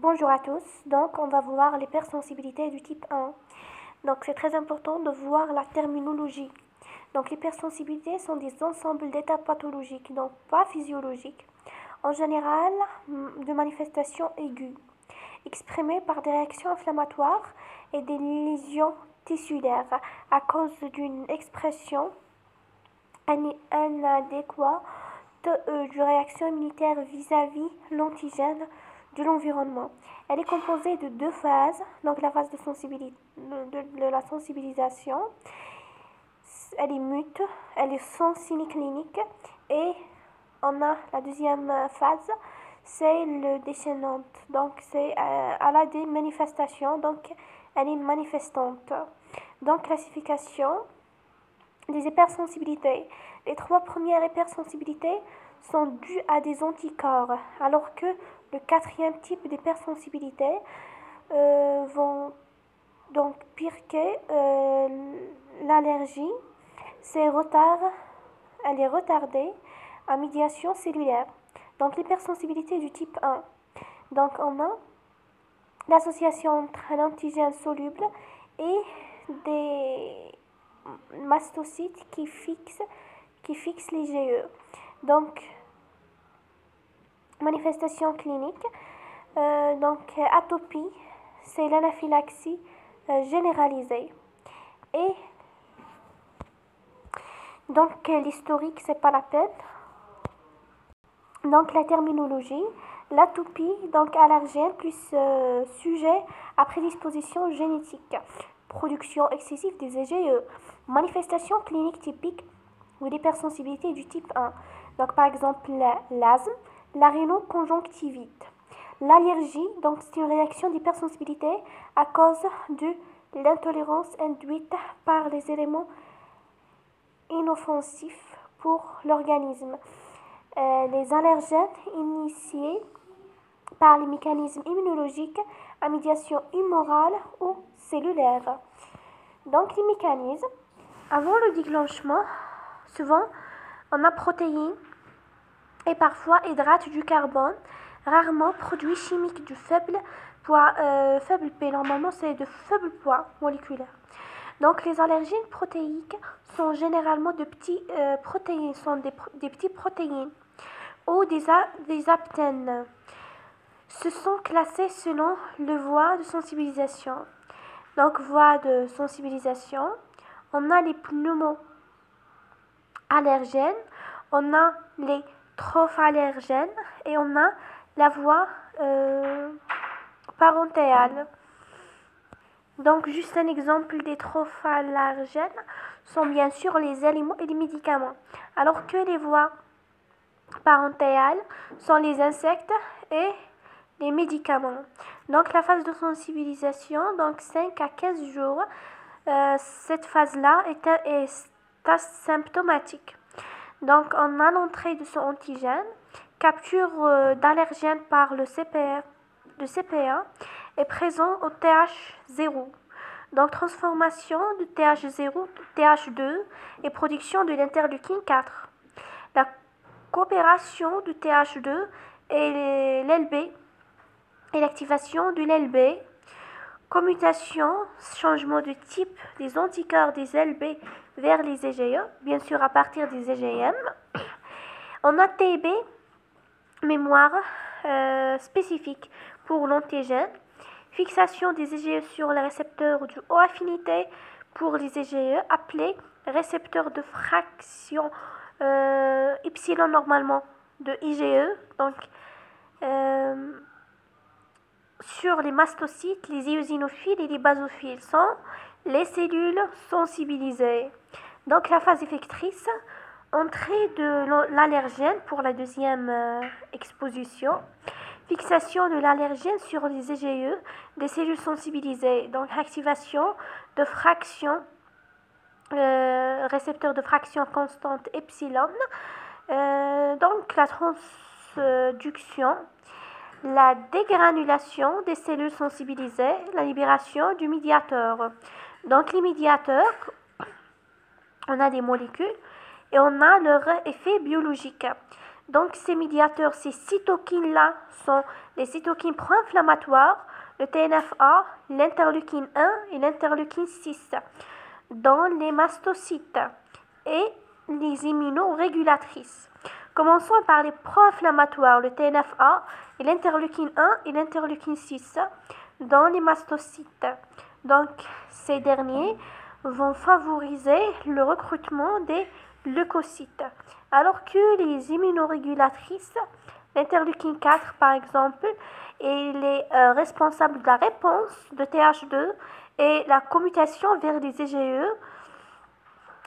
Bonjour à tous, donc on va voir l'hypersensibilité du type 1. Donc c'est très important de voir la terminologie. Donc l'hypersensibilité sont des ensembles d'états pathologiques, donc pas physiologiques, en général de manifestations aiguës, exprimées par des réactions inflammatoires et des lésions tissulaires à cause d'une expression inadéquate de réaction immunitaire vis-à-vis l'antigène de l'environnement. Elle est composée de deux phases, donc la phase de la sensibilisation, elle est mute, elle est sans signe clinique, et on a la deuxième phase, c'est le déchaînante, donc c'est à la des manifestations, donc elle est manifestante. Donc classification des hypersensibilités. Les trois premières hypersensibilités sont dues à des anticorps, alors que le quatrième type d'hypersensibilité vont donc pire que l'allergie. Elle est retardée à médiation cellulaire. Donc l'hypersensibilité du type 1. Donc on a l'association entre un antigène soluble et des mastocytes qui fixent les GE. Donc, manifestation clinique. Donc, atopie, c'est l'anaphylaxie généralisée. Et donc, l'historique, c'est pas la peine. Donc, la terminologie. L'atopie, donc allergène, plus sujet à prédisposition génétique. Production excessive des IgE. Manifestation clinique typique ou l'hypersensibilité du type 1. Donc, par exemple, l'asthme, la rhinoconjonctivite. L'allergie, donc, c'est une réaction d'hypersensibilité à cause de l'intolérance induite par les éléments inoffensifs pour l'organisme. Les allergènes initiés par les mécanismes immunologiques à médiation humorale ou cellulaire. Donc, les mécanismes, avant le déclenchement, souvent, on a protéines et parfois hydrates du carbone, rarement produits chimiques du faible poids, faible P, normalement c'est de faible poids moléculaire. Donc les allergènes protéiques sont généralement de petits protéines, sont des petites protéines ou des aptènes. Ce sont classés selon le voie de sensibilisation. Donc voie de sensibilisation, on a les pneumo-allergènes, on a les trophallergènes et on a la voie parentéale. Donc, juste un exemple des trophallergènes sont bien sûr les aliments et les médicaments, alors que les voies parentéales sont les insectes et les médicaments. Donc, la phase de sensibilisation, donc 5 à 15 jours, cette phase-là est asymptomatique. Donc, on a l'entrée de ce antigène, capture d'allergènes par le CPA est présent au TH0. Donc, transformation de TH0 TH2 et production de l'interleukine 4. La coopération du TH2 et l'LB et l'activation de l'LB. Commutation, changement de type des anticorps des LB vers les IgE, bien sûr à partir des IgM. On a TB, mémoire spécifique pour l'antigène. Fixation des IgE sur les récepteurs de haute affinité pour les IgE, appelés récepteurs de fraction epsilon normalement de IgE. Donc, sur les mastocytes, les éosinophiles et les basophiles sont les cellules sensibilisées. Donc la phase effectrice, entrée de l'allergène pour la deuxième exposition, fixation de l'allergène sur les IgE des cellules sensibilisées, donc activation de fraction, récepteur de fraction constante epsilon, donc la transduction, la dégranulation des cellules sensibilisées, la libération du médiateur. Donc les médiateurs, on a des molécules et on a leur effet biologique. Donc ces médiateurs, ces cytokines-là sont les cytokines pro-inflammatoires, le TNF-A, l'interleukine 1 et l'interleukine 6 dans les mastocytes et les immunorégulatrices. Commençons par les pro-inflammatoires, le TNF-A et l'interleukine 1 et l'interleukine 6 dans les mastocytes. Donc ces derniers vont favoriser le recrutement des leucocytes, alors que les immunorégulatrices, l'interleukine 4 par exemple, elle est responsable de la réponse de Th2 et la commutation vers les IgE,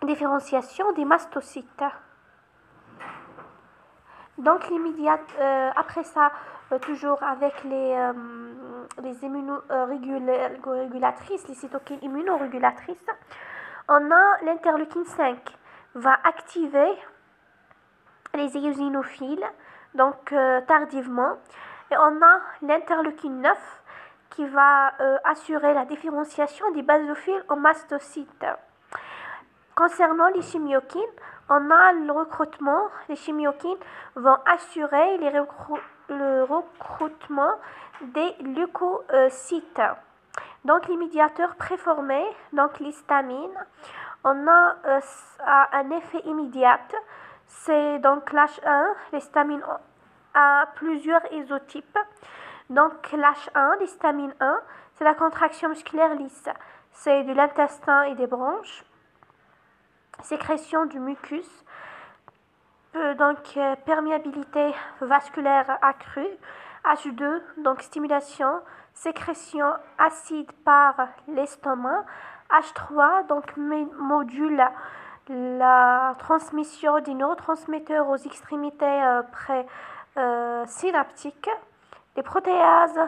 différenciation des mastocytes. Donc après ça, toujours avec les immunorégulatrices, les cytokines immunorégulatrices, on a l'interleukine 5 va activer les éosinophiles, donc tardivement, et on a l'interleukine 9 qui va assurer la différenciation des basophiles en mastocytes. Concernant les chimiokines, on a le recrutement. Les chimiokines vont assurer le recrutement des leucocytes. Donc les médiateurs préformés, donc l'histamine, on a un effet immédiat. C'est donc l'H1, l'histamine a plusieurs isotypes. Donc l'H1, l'histamine 1, c'est la contraction musculaire lisse. C'est de l'intestin et des bronches. Sécrétion du mucus, donc perméabilité vasculaire accrue, H2, donc stimulation, sécrétion acide par l'estomac, H3, donc module la transmission des neurotransmetteurs aux extrémités synaptiques. Les protéases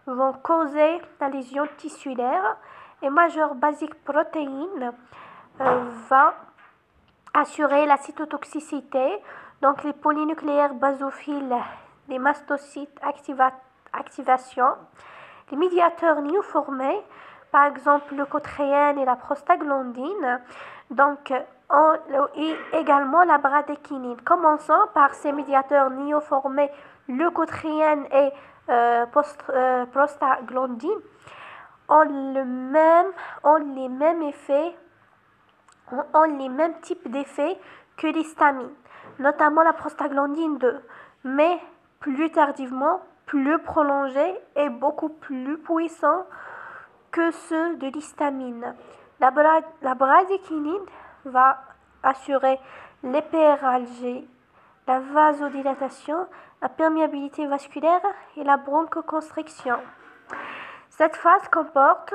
vont causer la lésion tissulaire et major basic protéine va assurer la cytotoxicité, donc les polynucléaires basophiles, les mastocytes, activation, les médiateurs néoformés, par exemple le leucotréène et la prostaglandine, donc et également la bradékinine. Commençons par ces médiateurs néoformés, leucotréène et prostaglandine, ont les mêmes types d'effets que l'histamine, notamment la prostaglandine 2, mais plus tardivement, plus prolongés et beaucoup plus puissants que ceux de l'histamine. La bradékinine va assurer l'hyperalgie, la vasodilatation, la perméabilité vasculaire et la bronchoconstriction. Cette phase comporte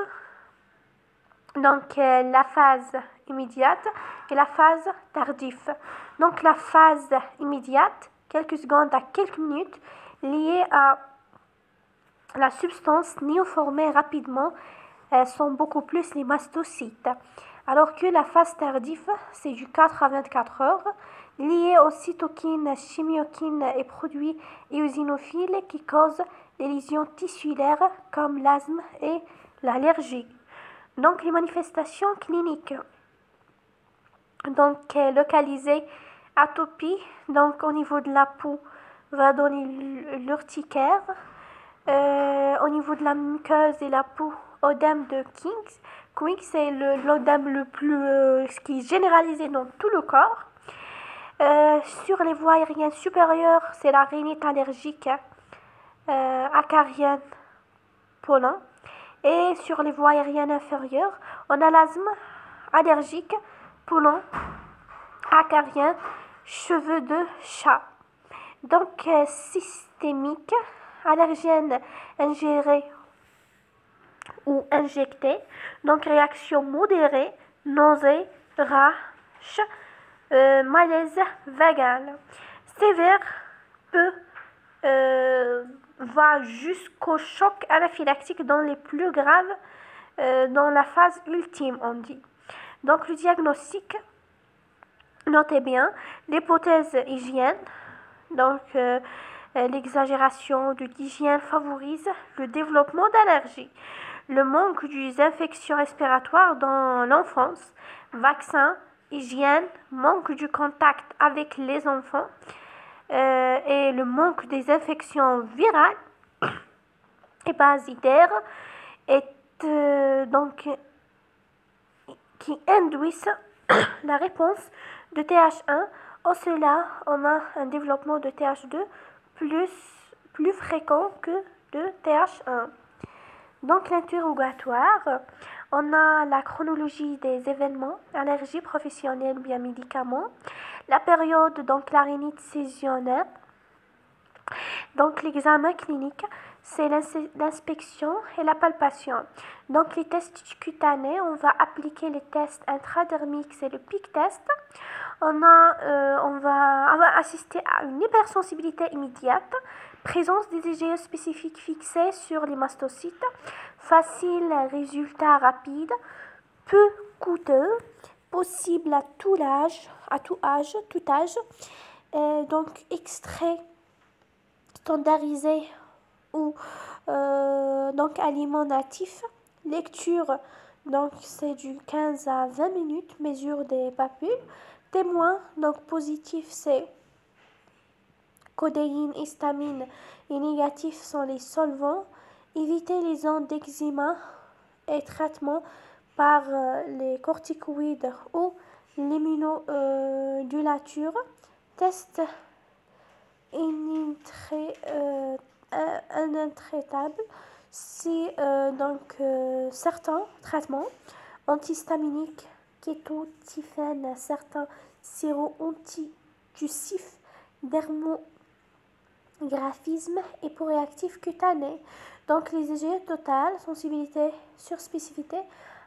donc la phase immédiate et la phase tardive. Donc la phase immédiate, quelques secondes à quelques minutes, liée à la substance néoformée rapidement, sont beaucoup plus les mastocytes. Alors que la phase tardive, c'est du 4 à 24 heures, liée aux cytokines, chimiokines et produits éosinophiles qui causent des lésions tissulaires comme l'asthme et l'allergie. Donc les manifestations cliniques, donc localisées, atopie, donc au niveau de la peau, va donner l'urticaire. Au niveau de la muqueuse et la peau, œdème de King, c'est l'œdème le plus qui est généralisé dans tout le corps. Sur les voies aériennes supérieures, c'est la rhinite allergique acarienne pollen. Et sur les voies aériennes inférieures, on a l'asthme allergique pollen acarien cheveux de chat. Donc systémique, allergène ingéré ou injecté, donc réaction modérée, nausée, rage, malaise vagal. Sévère va jusqu'au choc anaphylactique dans les plus graves, dans la phase ultime, on dit. Donc le diagnostic, notez bien, l'hypothèse hygiène, donc l'exagération de l'hygiène favorise le développement d'allergies. Le manque des infections respiratoires dans l'enfance, vaccins, hygiène, manque du contact avec les enfants et le manque des infections virales et parasitaires donc, qui induisent la réponse de TH1. En cela, on a un développement de TH2 plus fréquent que de TH1. Donc l'interrogatoire, on a la chronologie des événements, allergie professionnelle ou bien médicaments, la période, donc la rhinite saisonnière. Donc l'examen clinique, c'est l'inspection et la palpation. Donc les tests cutanés, on va appliquer les tests intradermiques, c'est le PIC test. On va assister à une hypersensibilité immédiate, présence des IgE spécifiques fixés sur les mastocytes, facile résultat rapide, peu coûteux, possible à tout âge, donc extrait standardisé ou donc aliment natif, lecture, donc c'est du 15 à 20 minutes, mesure des papules, témoin, donc positif c'est codéine, histamine et négatif sont les solvants, éviter les ondes d'eczéma et traitement par les corticoïdes ou l'immunodulature, test intraitable si certains traitements antihistaminiques, kétotifènes, certains sirop antitussifs, dermographisme et pour réactifs cutanés. Donc les IgE totales, sensibilité sur spécificité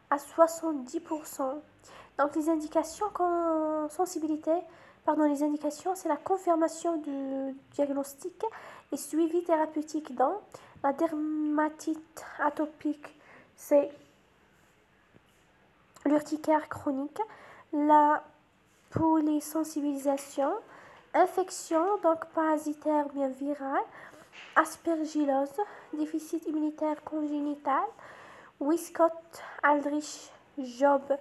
à 70%. Donc les indications les indications, c'est la confirmation du diagnostic et suivi thérapeutique dans la dermatite atopique, c'est l'urticaire chronique, la polysensibilisation, infection, donc parasitaire bien virale, aspergillose, déficit immunitaire congénital, Wiskott-Aldrich-Job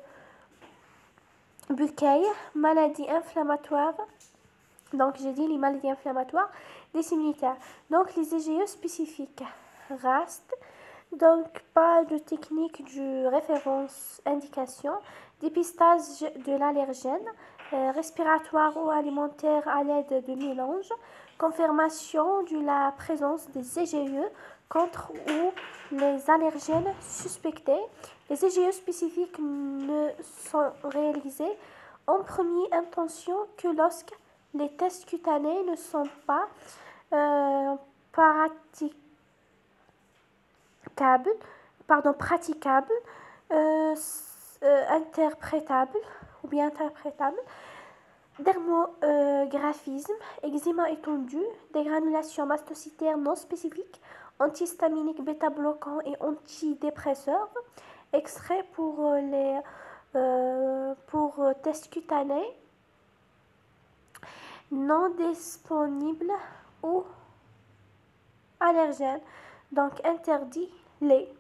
Buckey, maladie inflammatoire. Donc, j'ai dit les maladies inflammatoires des immunitaires. Donc, les IgE spécifiques. RAST. Donc, pas de technique de référence indication. Dépistage de l'allergène. Respiratoire ou alimentaire à l'aide de mélange. Confirmation de la présence des IgE contre ou les allergènes suspectés. Les IgE spécifiques ne sont réalisés en première intention que lorsque les tests cutanés ne sont pas praticables, interprétables ou bien interprétables. Dermographisme, eczéma étendu, dégranulation mastocytaire non spécifique, antihistaminique, bêta-bloquant et antidépresseurs, extrait pour tests cutanés, non disponibles ou allergènes, donc interdit les